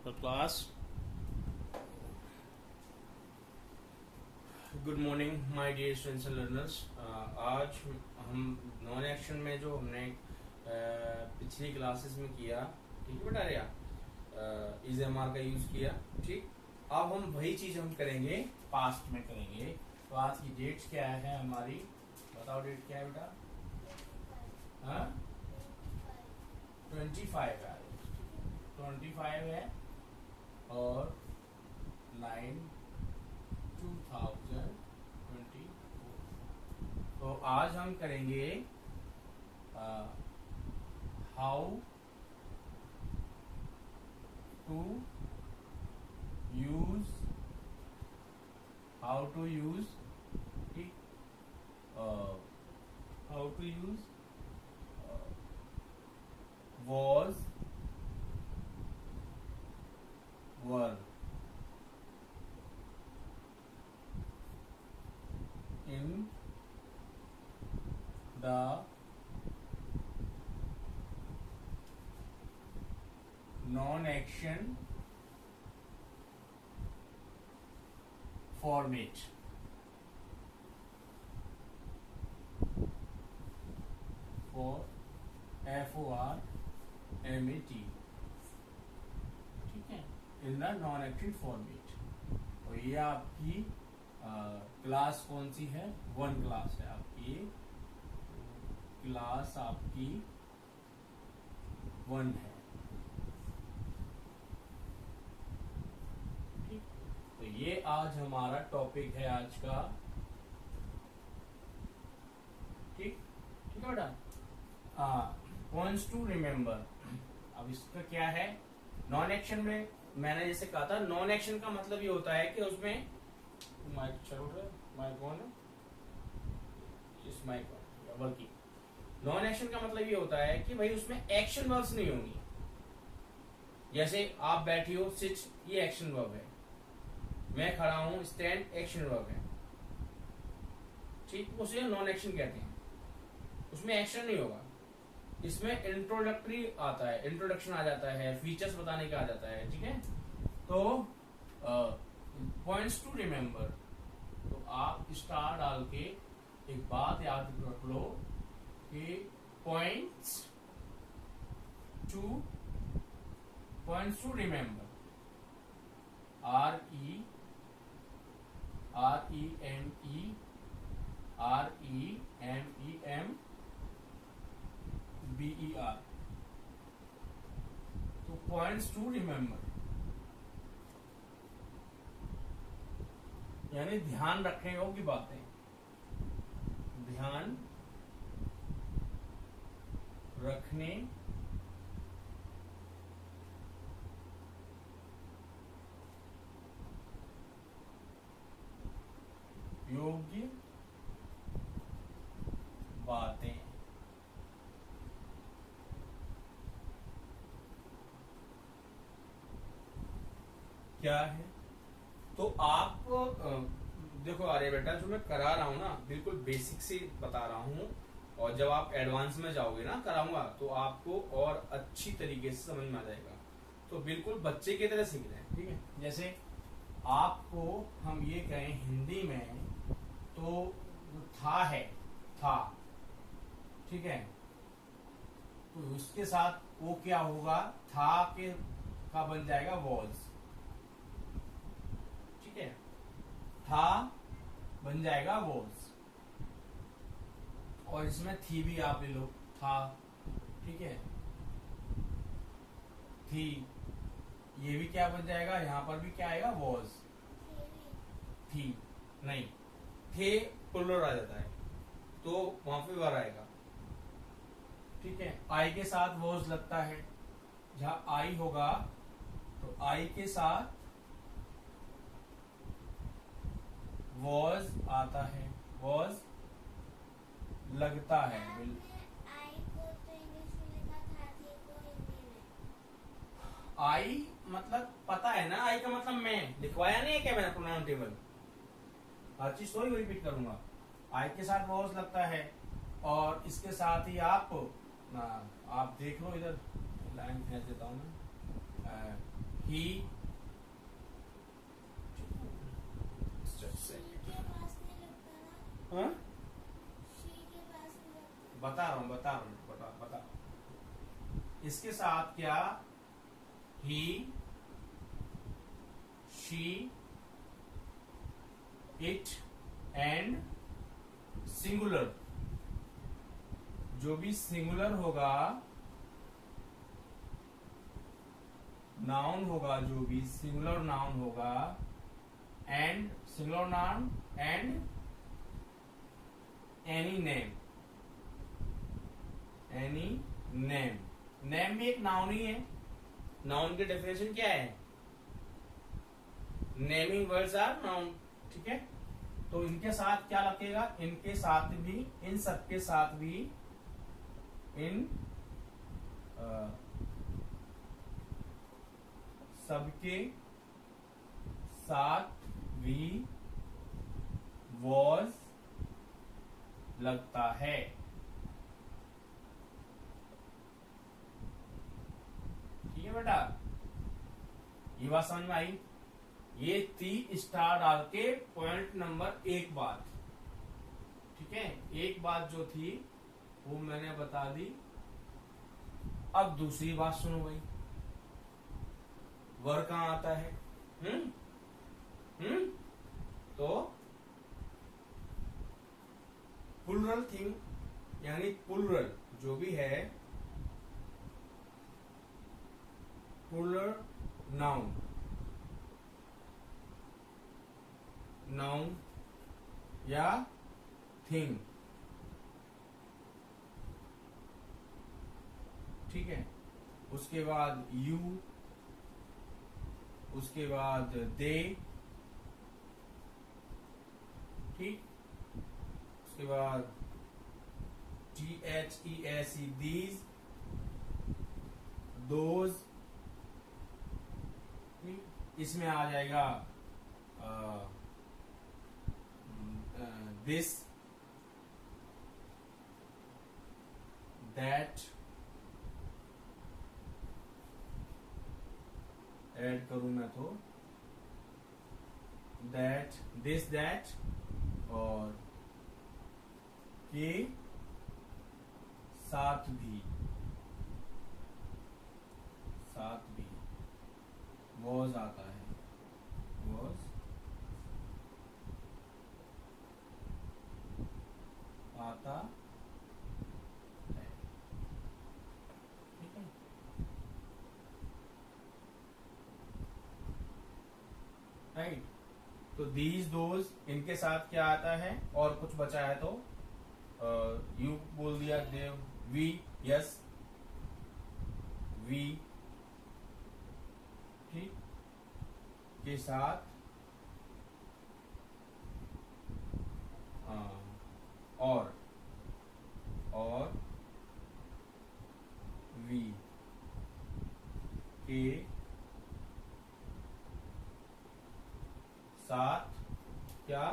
for class. Good morning my dear students and learners. आज हम non action में जो हमने पिछली क्लासेस में किया, ठीक है बेटा रिया, इज एम आर का यूज किया। ठीक, अब हम वही चीज हम करेंगे, पास्ट में करेंगे। तो आज की डेट्स क्या है हमारी, बताओ डेट क्या है बेटा? 25 है, 25 है और 9/2024। तो आज हम करेंगे हाउ टू यूज ठीक, how to use was, were in the non-action format. For FORMAT, ठीक है, in the non active format. और ये आपकी क्लास कौन सी है? 1 क्लास है आपकी, क्लास आपकी 1 है। ठीक, तो ये आज हमारा टॉपिक है आज का। ठीक ठीक है बेटा। Points to remember. अब इसका क्या है, नॉन एक्शन में मैंने जैसे कहा था, नॉन एक्शन का मतलब ये होता है कि उसमें माइक चल रहा है, माइक ऑन है, इस माइक वर्किंग। नॉन एक्शन का मतलब ये होता है कि भाई उसमें एक्शन वर्ब्स नहीं होंगी। जैसे आप बैठी हो, सिट, ये एक्शन वर्ब है। मैं खड़ा हूं, स्टैंड, एक्शन वर्ब है। ठीक, उसे नॉन एक्शन कहते हैं। उसमें एक्शन नहीं होगा। इसमें इंट्रोडक्टरी आता है, इंट्रोडक्शन आ जाता है, फीचर्स बताने का आ जाता है। ठीक है, तो पॉइंट्स टू रिमेम्बर। तो आप स्टार डाल के एक बात याद रख लो कि पॉइंट्स टू रिमेम्बर, REMEMBER। तो पॉइंट्स टू रिमेम्बर यानी ध्यान रखने योग्य बातें, ध्यान रखने योग्य बातें। क्या है? तो आप देखो अरे बेटा, जो मैं करा रहा हूं ना, बिल्कुल बेसिक से बता रहा हूं। और जब आप एडवांस में जाओगे ना, कराऊंगा, तो आपको और अच्छी तरीके से समझ में आ जाएगा। तो बिल्कुल बच्चे की तरह सीख रहे हैं। ठीक है, जैसे आपको हम ये कहें हिंदी में, तो था है, था, ठीक है, तो उसके साथ वो क्या होगा, था के का बन जाएगा वॉज। ठीक है, था बन जाएगा वॉज। और इसमें थी भी आप ले लो, था, ठीक है, थी, ये भी क्या बन जाएगा, यहां पर भी क्या आएगा, वॉज। थी नहीं, थे प्लुरल आ जाता है, तो वहां पे वर आएगा। ठीक है, आई के साथ वॉज लगता है, जहां आई होगा तो आई के साथ वॉज आता है, वॉज लगता है। आई मतलब पता है ना, आई का मतलब मैं, लिखवाया नहीं है क्या मैंने प्रोनाउन टेबल? हर चीज थोड़ी रिपीट करूंगा। आई के साथ वॉज लगता है, और इसके साथ ही आप देख लो, इधर लाइन खींच देता हूं मैं, ही शी के पास नहीं लगता ना, हाँ? शी के पास नहीं लगता। बता रहा हूँ बता इसके साथ क्या, ही, शी, इट एंड सिंगुलर, जो भी सिंगुलर होगा, नाउन होगा, जो भी सिंगुलर नाउन होगा, and singular noun and any name, any name, name भी एक नाउन ही है। नाउन की डेफिनेशन क्या है, नेमिंग वर्ड्स आर नाउन, ठीक है। तो इनके साथ क्या लगेगा, इनके साथ भी, इन सबके साथ भी, इन सबके साथ भी वॉज लगता है। ठीक है बेटा, ये बात समझ में आई। ये 3 स्टार डाल के पॉइंट नंबर 1 बात, ठीक है, एक बात जो थी वो मैंने बता दी। अब दूसरी बात सुनो भाई, वर कहां आता है? तो प्लुरल थिंग, यानी प्लुरल जो भी है, प्लुरल नाउन, नाउन या थिंग, ठीक है। उसके बाद यू, उसके बाद दे, ठीक, उसके बाद THESE, these, those, इसमें आ जाएगा this, that, ऐड करूं मैं तो that, this, that, और के साथ भी was आता है, was आता है, ठीक है। राइट, तो दीज दोज, इनके साथ क्या आता है, और कुछ बचा है तो यू बोल दिया, देव, वी, यस, वी, ठीक, के साथ और वी के साथ क्या,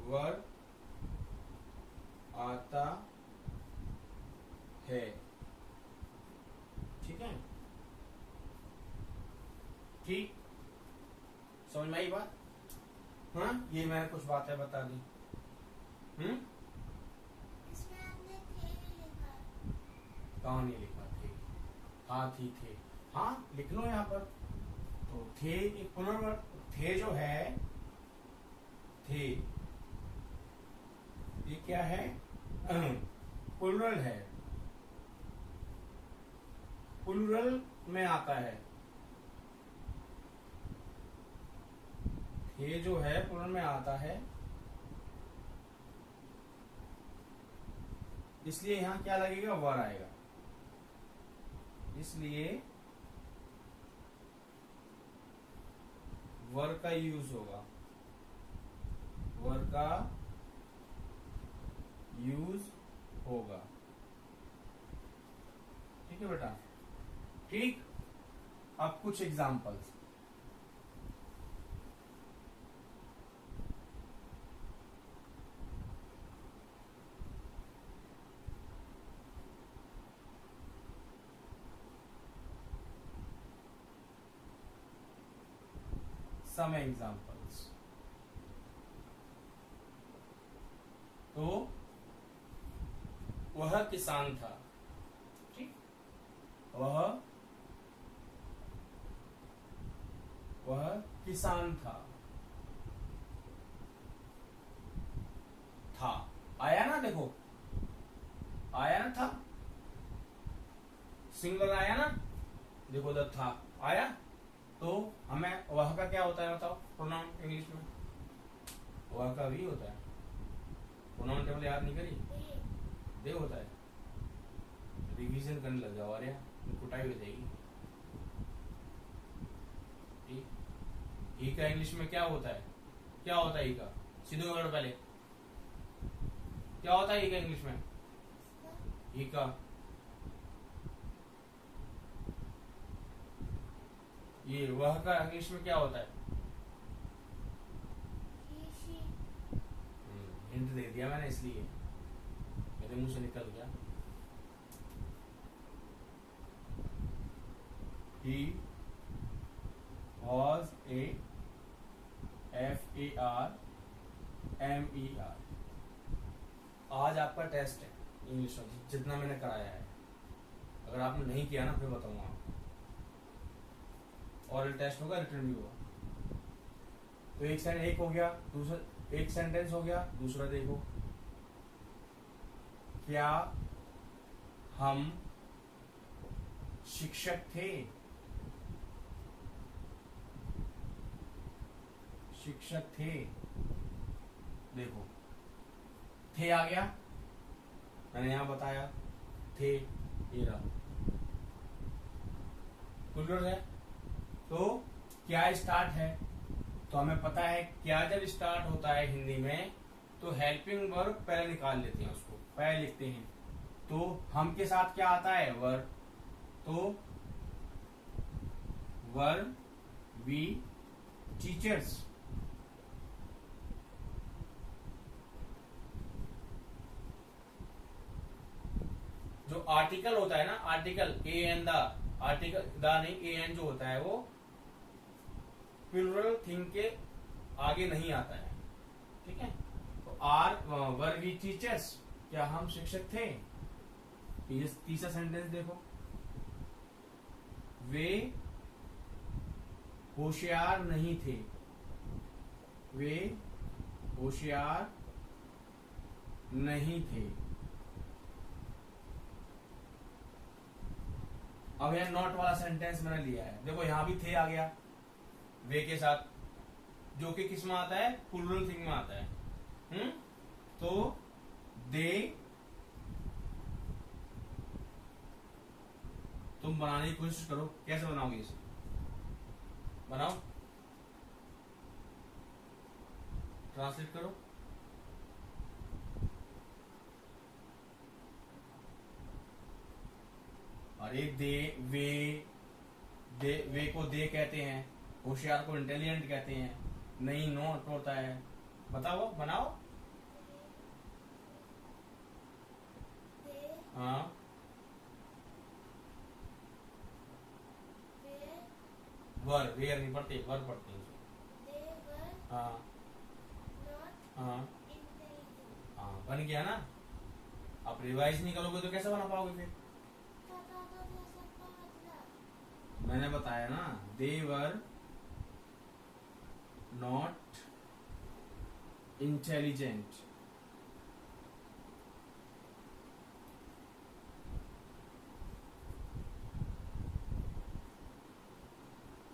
वर आता है, ठीक है। ठीक, समझ में आई बात? हाँ, ये मैंने कुछ बातें बता दी। इसमें आपने थे भी लिखा। कहाँ नहीं लिखा थे? हाँ थी, थे, हाँ लिख लो यहाँ पर। तो थे एक पुनर्वर्त, थे जो है, थे ये क्या है, प्लुरल है, प्लुरल में आता है, थे जो है प्लुरल में आता है, इसलिए यहां क्या लगेगा, वर आएगा, इसलिए वर का यूज होगा, वर का यूज होगा, ठीक है बेटा। ठीक, अब कुछ एग्जांपल्स, सम एग्जाम्पल्स। तो वह किसान था, ठीक, वह किसान था। आया ना, देखो आया ना, था सिंगल आया ना, देखो उधर था आया। तो हमें वह का क्या होता है बताओ प्रोनाउन इंग्लिश में? वह का भी होता है। प्रोनाउन टेबल याद नहीं करी? दे होता है। रिवीजन करने लग जाओ, अरे कुटाई हो जाएगी। ही का इंग्लिश में क्या होता है? क्या होता है ही का? सीधे वर्ड पहले क्या होता है ही का इंग्लिश में? ही का ये वह का इंग्लिश में क्या होता है? हिंट दे दिया मैंने इसलिए, मेरे मुंह से निकल गया। He was a FARMER। आज आपका टेस्ट है इंग्लिश में, जितना मैंने कराया है। अगर आपने नहीं किया ना फिर बताऊंगा आपको। ऑरल टेस्ट होगा, रिटर्न भी होगा। तो एक हो गया, दूसरा एक सेंटेंस हो गया। दूसरा देखो, क्या हम शिक्षक थे? शिक्षक थे, देखो थे आ गया, मैंने यहां बताया थे, ये रहा प्लूरल है। तो क्या स्टार्ट है? तो हमें पता है क्या जब स्टार्ट होता है हिंदी में तो हेल्पिंग वर्ब पहले निकाल लेते हैं, उसको पहले लिखते हैं। तो हम के साथ क्या आता है? वर्ब। तो वर्ब वी टीचर्स। जो आर्टिकल होता है ना, article a an the, article the नहीं, ए एन जो होता है वो प्लूरल थिंग के आगे नहीं आता है, ठीक है। तो वर वी टीचर्स, क्या हम शिक्षक थे? तीसरा सेंटेंस देखो, वे होशियार नहीं थे। वे होशियार नहीं थे। अब यह नॉट वाला सेंटेंस मैंने लिया है, देखो यहां भी थे आ गया वे के साथ, जो कि किस में आता है? प्लूरल थिंग में आता है। तो दे, तुम बनाने की कोशिश करो, कैसे बनाओगे इसे? बनाओ, ट्रांसलेट करो। अरे वे को दे कहते हैं, होशियार को इंटेलिजेंट कहते हैं, नहीं नॉट होता है। बताओ, बनाओ। हाँ, वेयर नहीं पढ़ते, वर पढ़ते हैं। हाँ हाँ हाँ, बन गया ना। आप रिवाइज नहीं करोगे तो कैसे बना पाओगे फिर? मैंने बताया ना, दे वर नॉट इंटेलिजेंट।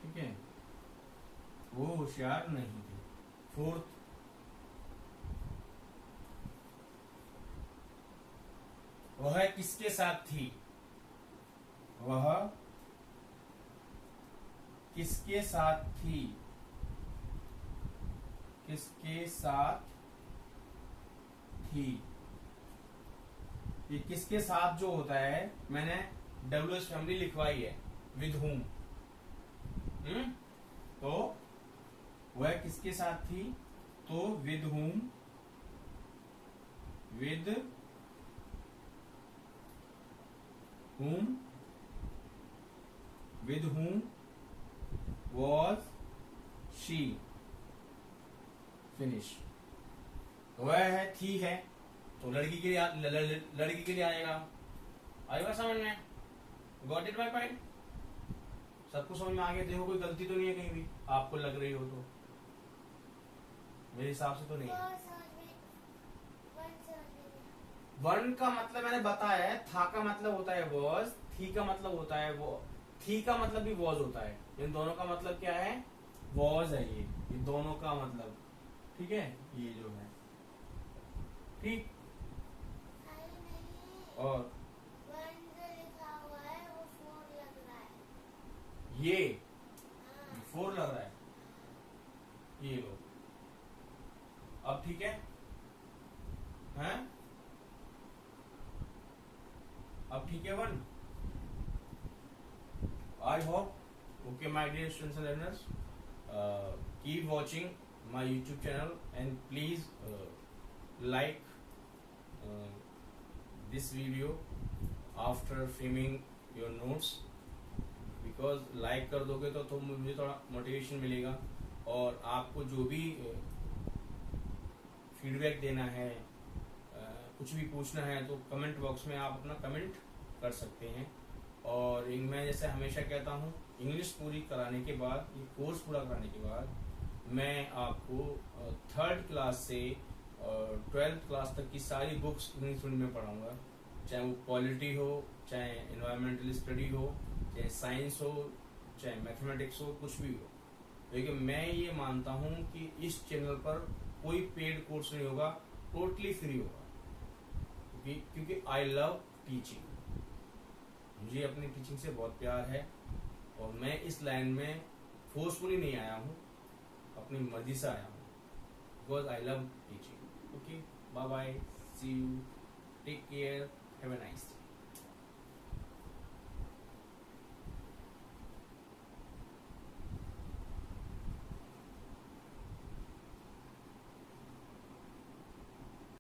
ठीक है, वो होशियार नहीं थे। फोर्थ, वह किसके साथ थी? वह किसके साथ थी? किसके साथ थी? ये किसके साथ जो होता है, मैंने WH फैमिली लिखवाई है, विद हुम। तो वह किसके साथ थी? तो with whom, with whom was she, finish. वह है, थी है, तो लड़की के लिए लड़की के लिए आएगा। आएगा समझ में? Got it my point? सबको समझ में आ गया? देखो कोई गलती तो नहीं है कहीं भी आपको लग रही हो तो? मेरे हिसाब से तो नहीं है। और समझ में, वन समझ में नहीं। वन का मतलब मैंने बताया है, था का मतलब होता है वॉज, थी का मतलब होता है वो, थी का मतलब भी वॉज होता है। इन दोनों का मतलब क्या है? वॉज है ये दोनों का मतलब। ठीक है, ये जो है ठीक। अरे नहीं, और वन जो लिखा हुआ है वो फोर लग रहा है। ये हाँ, 4 लग रहा है, ये लो। अब ठीक है, हैं? अब ठीक है one. I hope, okay, my dear students and learners, keep watching my YouTube channel and please like this video after filming your notes, because like कर दोगे तो मुझे थोड़ा मोटिवेशन मिलेगा। और आपको जो भी फीडबैक देना है, कुछ भी पूछना है तो कमेंट बॉक्स में आप अपना कमेंट कर सकते हैं। और मैं जैसे हमेशा कहता हूँ, इंग्लिश पूरी कराने के बाद, ये कोर्स पूरा कराने के बाद मैं आपको 3rd क्लास से 12th क्लास तक की सारी बुक्स इंग्लिश में पढ़ाऊंगा। चाहे वो पॉलिटी हो, चाहे एनवायरमेंटल स्टडी हो, चाहे साइंस हो, चाहे मैथमेटिक्स हो, कुछ भी हो। लेकिन मैं ये मानता हूँ कि इस चैनल पर कोई पेड कोर्स नहीं होगा, टोटली फ्री होगा। क्योंकि आई लव टीचिंग, मुझे अपनी टीचिंग से बहुत प्यार है। और मैं इस लाइन में फोर्सफुली नहीं आया हूँ, अपनी मर्जी से आया हूँ, because I love teaching. Okay, bye bye, see you, take care, have a nice day.